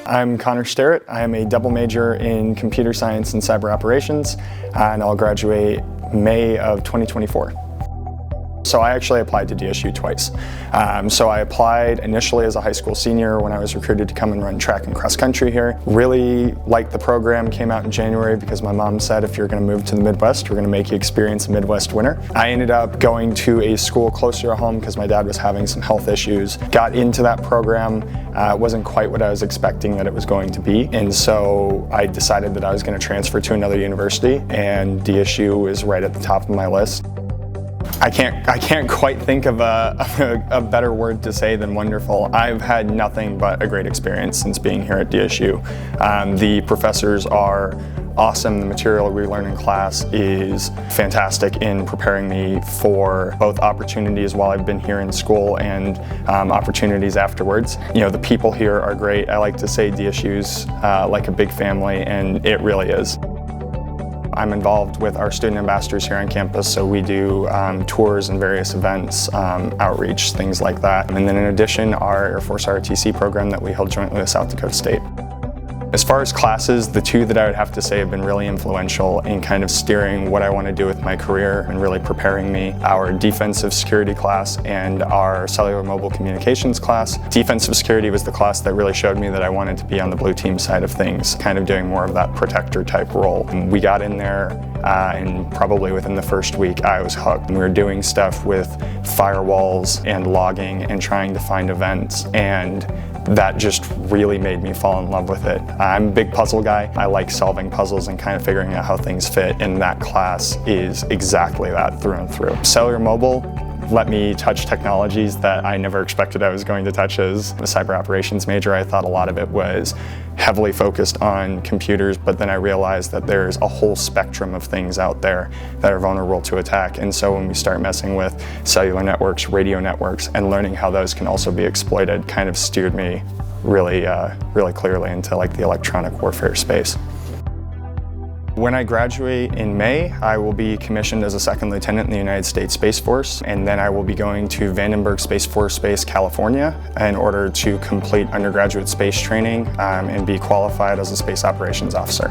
I'm Connor Starrett. I am a double major in computer science and cyber operations, and I'll graduate May of 2024. So I actually applied to DSU twice. So I applied initially as a high school senior when I was recruited to come and run track and cross country here. Really liked the program, came out in January because my mom said if you're going to move to the Midwest, we're going to make you experience a Midwest winter. I ended up going to a school closer to home because my dad was having some health issues. Got into that program, it wasn't quite what I was expecting that it was going to be, and so I decided that I was going to transfer to another university, and DSU is right at the top of my list. I can't quite think of a better word to say than wonderful. I've had nothing but a great experience since being here at DSU. The professors are awesome. The material we learn in class is fantastic in preparing me for both opportunities while I've been here in school and opportunities afterwards. You know, the people here are great. I like to say DSU's like a big family, and it really is. I'm involved with our student ambassadors here on campus, so we do tours and various events, outreach, things like that. And then in addition, our Air Force ROTC program that we hold jointly with South Dakota State. As far as classes, the two that I would have to say have been really influential in kind of steering what I want to do with my career and really preparing me, our defensive security class and our cellular mobile communications class. Defensive security was the class that really showed me that I wanted to be on the blue team side of things, kind of doing more of that protector type role. And we got in there and probably within the first week I was hooked. We were doing stuff with firewalls and logging and trying to find events, and that just really made me fall in love with it. I'm a big puzzle guy. I like solving puzzles and kind of figuring out how things fit, and that class is exactly that through and through. Cellular mobile let me touch technologies that I never expected I was going to touch as a cyber operations major. I thought a lot of it was heavily focused on computers, but then I realized that there's a whole spectrum of things out there that are vulnerable to attack. And so when we start messing with cellular networks, radio networks, and learning how those can also be exploited, kind of steered me really clearly into like the electronic warfare space. When I graduate in May, I will be commissioned as a second lieutenant in the United States Space Force, and then I will be going to Vandenberg Space Force Base, California, in order to complete undergraduate space training and be qualified as a space operations officer.